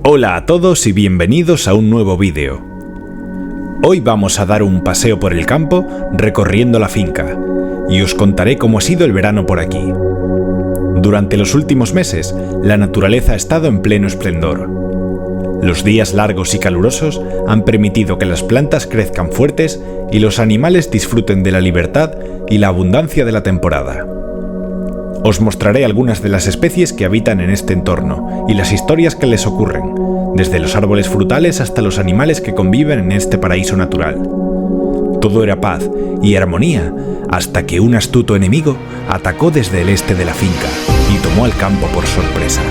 Hola a todos y bienvenidos a un nuevo vídeo. Hoy vamos a dar un paseo por el campo recorriendo la finca y os contaré cómo ha sido el verano por aquí. Durante los últimos meses, la naturaleza ha estado en pleno esplendor. Los días largos y calurosos han permitido que las plantas crezcan fuertes y los animales disfruten de la libertad y la abundancia de la temporada. Os mostraré algunas de las especies que habitan en este entorno y las historias que les ocurren, desde los árboles frutales hasta los animales que conviven en este paraíso natural. Todo era paz y armonía hasta que un astuto enemigo atacó desde el este de la finca y tomó al campo por sorpresa.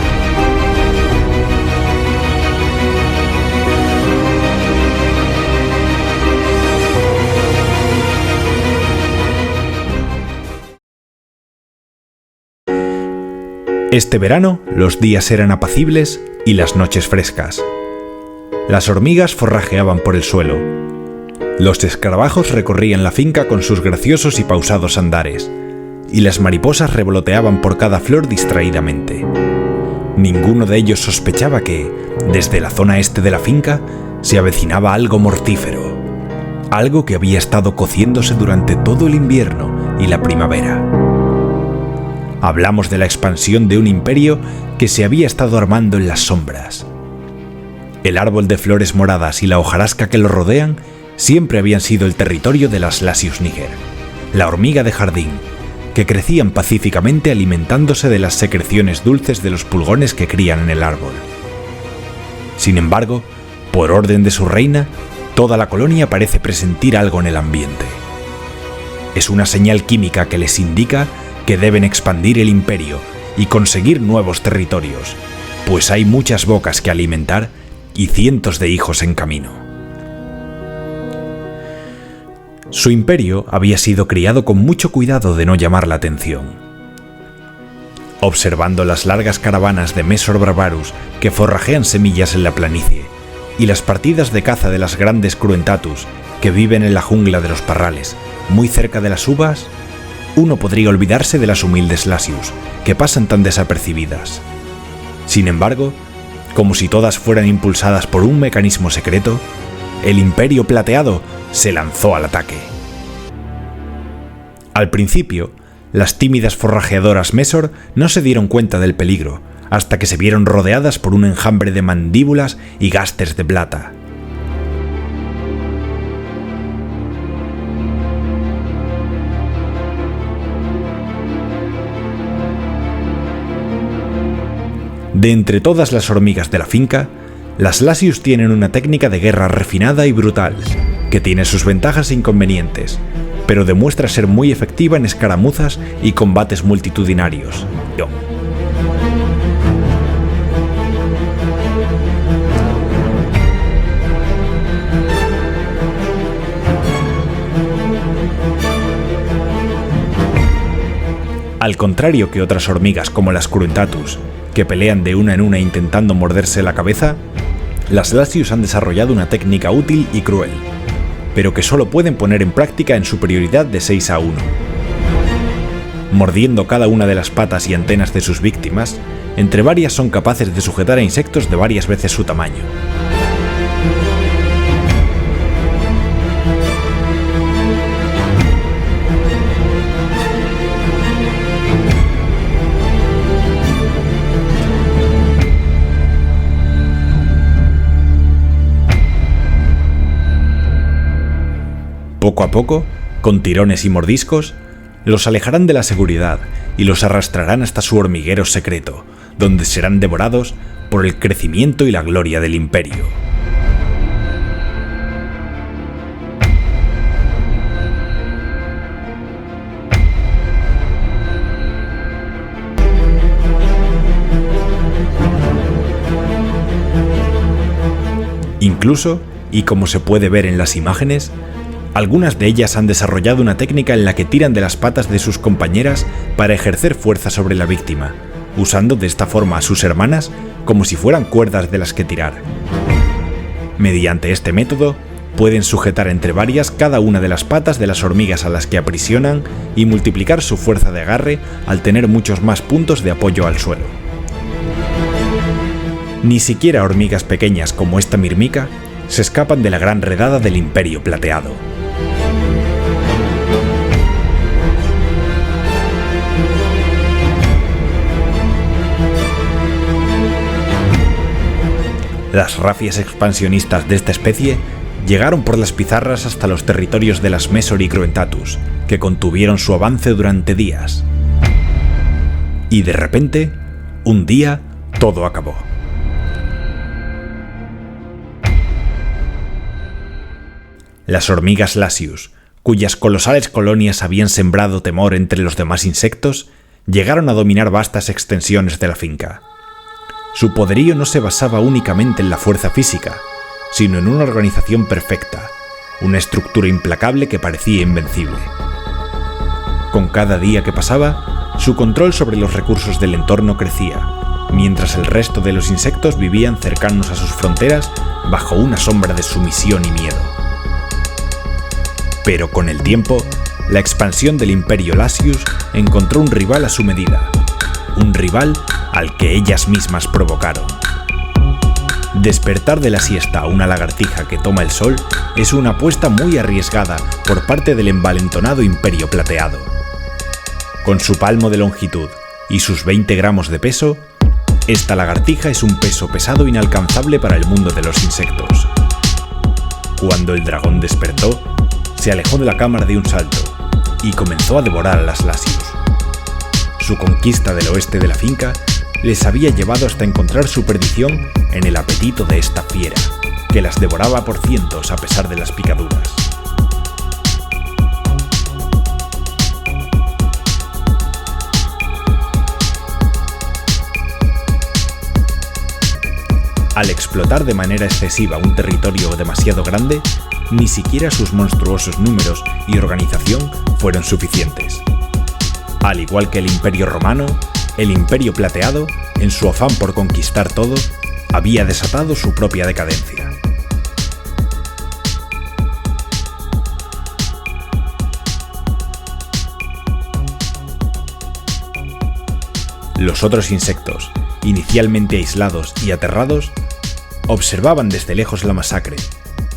Este verano, los días eran apacibles y las noches frescas. Las hormigas forrajeaban por el suelo. Los escarabajos recorrían la finca con sus graciosos y pausados andares, y las mariposas revoloteaban por cada flor distraídamente. Ninguno de ellos sospechaba que, desde la zona este de la finca, se avecinaba algo mortífero, algo que había estado cociéndose durante todo el invierno y la primavera. Hablamos de la expansión de un imperio que se había estado armando en las sombras. El árbol de flores moradas y la hojarasca que lo rodean siempre habían sido el territorio de las Lasius niger, la hormiga de jardín, que crecían pacíficamente alimentándose de las secreciones dulces de los pulgones que crían en el árbol. Sin embargo, por orden de su reina, toda la colonia parece presentir algo en el ambiente. Es una señal química que les indica que deben expandir el imperio y conseguir nuevos territorios, pues hay muchas bocas que alimentar y cientos de hijos en camino. Su imperio había sido criado con mucho cuidado de no llamar la atención. Observando las largas caravanas de Mesor Barbarus que forrajean semillas en la planicie y las partidas de caza de las grandes Cruentatus que viven en la jungla de los parrales, muy cerca de las uvas, uno podría olvidarse de las humildes Lasius, que pasan tan desapercibidas. Sin embargo, como si todas fueran impulsadas por un mecanismo secreto, el Imperio Plateado se lanzó al ataque. Al principio, las tímidas forrajeadoras Mesor no se dieron cuenta del peligro, hasta que se vieron rodeadas por un enjambre de mandíbulas y gastes de plata. De entre todas las hormigas de la finca, las Lasius tienen una técnica de guerra refinada y brutal, que tiene sus ventajas e inconvenientes, pero demuestra ser muy efectiva en escaramuzas y combates multitudinarios. Al contrario que otras hormigas como las Cruentatus, que pelean de una en una intentando morderse la cabeza, las Lasius han desarrollado una técnica útil y cruel, pero que solo pueden poner en práctica en superioridad de 6-1. Mordiendo cada una de las patas y antenas de sus víctimas, entre varias son capaces de sujetar a insectos de varias veces su tamaño. Poco a poco, con tirones y mordiscos, los alejarán de la seguridad y los arrastrarán hasta su hormiguero secreto, donde serán devorados por el crecimiento y la gloria del imperio. Incluso, y como se puede ver en las imágenes, algunas de ellas han desarrollado una técnica en la que tiran de las patas de sus compañeras para ejercer fuerza sobre la víctima, usando de esta forma a sus hermanas como si fueran cuerdas de las que tirar. Mediante este método, pueden sujetar entre varias cada una de las patas de las hormigas a las que aprisionan y multiplicar su fuerza de agarre al tener muchos más puntos de apoyo al suelo. Ni siquiera hormigas pequeñas como esta mirmica se escapan de la gran redada del Imperio Plateado. Las rafias expansionistas de esta especie llegaron por las pizarras hasta los territorios de las Mesor y Cruentatus, que contuvieron su avance durante días. Y de repente, un día, todo acabó. Las hormigas Lasius, cuyas colosales colonias habían sembrado temor entre los demás insectos, llegaron a dominar vastas extensiones de la finca. Su poderío no se basaba únicamente en la fuerza física, sino en una organización perfecta, una estructura implacable que parecía invencible. Con cada día que pasaba, su control sobre los recursos del entorno crecía, mientras el resto de los insectos vivían cercanos a sus fronteras bajo una sombra de sumisión y miedo. Pero con el tiempo, la expansión del Imperio Lasius encontró un rival a su medida, un rival al que ellas mismas provocaron. Despertar de la siesta a una lagartija que toma el sol es una apuesta muy arriesgada por parte del envalentonado Imperio Plateado. Con su palmo de longitud y sus 20 gramos de peso, esta lagartija es un peso pesado inalcanzable para el mundo de los insectos. Cuando el dragón despertó, se alejó de la cámara de un salto y comenzó a devorar a las Lasius. Su conquista del oeste de la finca les había llevado hasta encontrar su perdición en el apetito de esta fiera, que las devoraba por cientos a pesar de las picaduras. Al explotar de manera excesiva un territorio demasiado grande, ni siquiera sus monstruosos números y organización fueron suficientes. Al igual que el Imperio Romano, el Imperio Plateado, en su afán por conquistar todo, había desatado su propia decadencia. Los otros insectos, inicialmente aislados y aterrados, observaban desde lejos la masacre,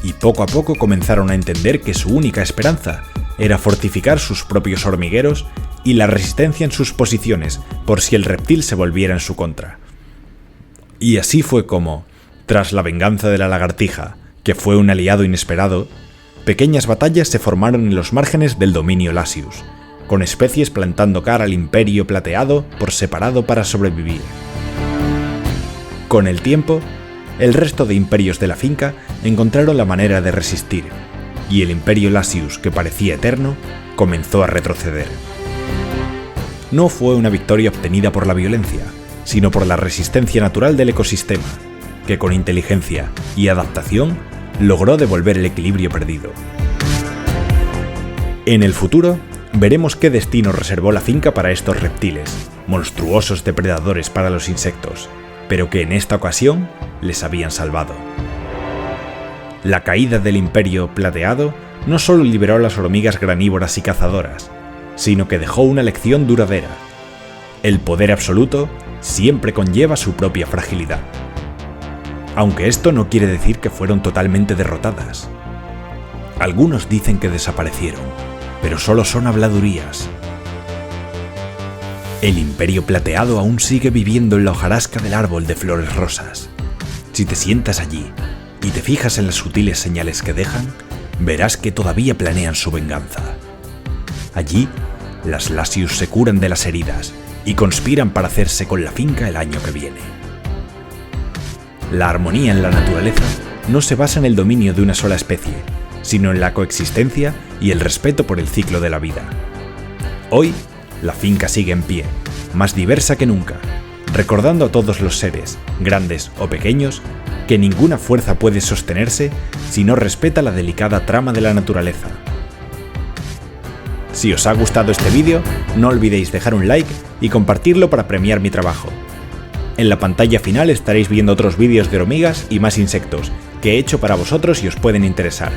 y poco a poco comenzaron a entender que su única esperanza era fortificar sus propios hormigueros y la resistencia en sus posiciones por si el reptil se volviera en su contra. Y así fue como, tras la venganza de la lagartija, que fue un aliado inesperado, pequeñas batallas se formaron en los márgenes del dominio Lasius, con especies plantando cara al Imperio Plateado por separado para sobrevivir. Con el tiempo, el resto de imperios de la finca encontraron la manera de resistir, y el Imperio Lasius, que parecía eterno, comenzó a retroceder. No fue una victoria obtenida por la violencia, sino por la resistencia natural del ecosistema, que con inteligencia y adaptación logró devolver el equilibrio perdido. En el futuro, veremos qué destino reservó la finca para estos reptiles, monstruosos depredadores para los insectos, pero que en esta ocasión les habían salvado. La caída del Imperio Plateado no solo liberó a las hormigas granívoras y cazadoras, sino que dejó una lección duradera. El poder absoluto siempre conlleva su propia fragilidad. Aunque esto no quiere decir que fueron totalmente derrotadas. Algunos dicen que desaparecieron, pero solo son habladurías. El Imperio Plateado aún sigue viviendo en la hojarasca del árbol de flores rosas. Si te sientas allí y te fijas en las sutiles señales que dejan, verás que todavía planean su venganza. Allí, las Lasius se curan de las heridas y conspiran para hacerse con la finca el año que viene. La armonía en la naturaleza no se basa en el dominio de una sola especie, sino en la coexistencia y el respeto por el ciclo de la vida. Hoy, la finca sigue en pie, más diversa que nunca, recordando a todos los seres, grandes o pequeños, que ninguna fuerza puede sostenerse si no respeta la delicada trama de la naturaleza. Si os ha gustado este vídeo, no olvidéis dejar un like y compartirlo para premiar mi trabajo. En la pantalla final estaréis viendo otros vídeos de hormigas y más insectos que he hecho para vosotros y os pueden interesar.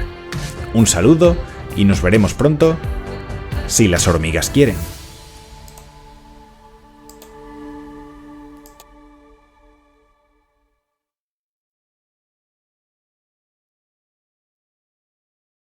Un saludo y nos veremos pronto, si las hormigas quieren.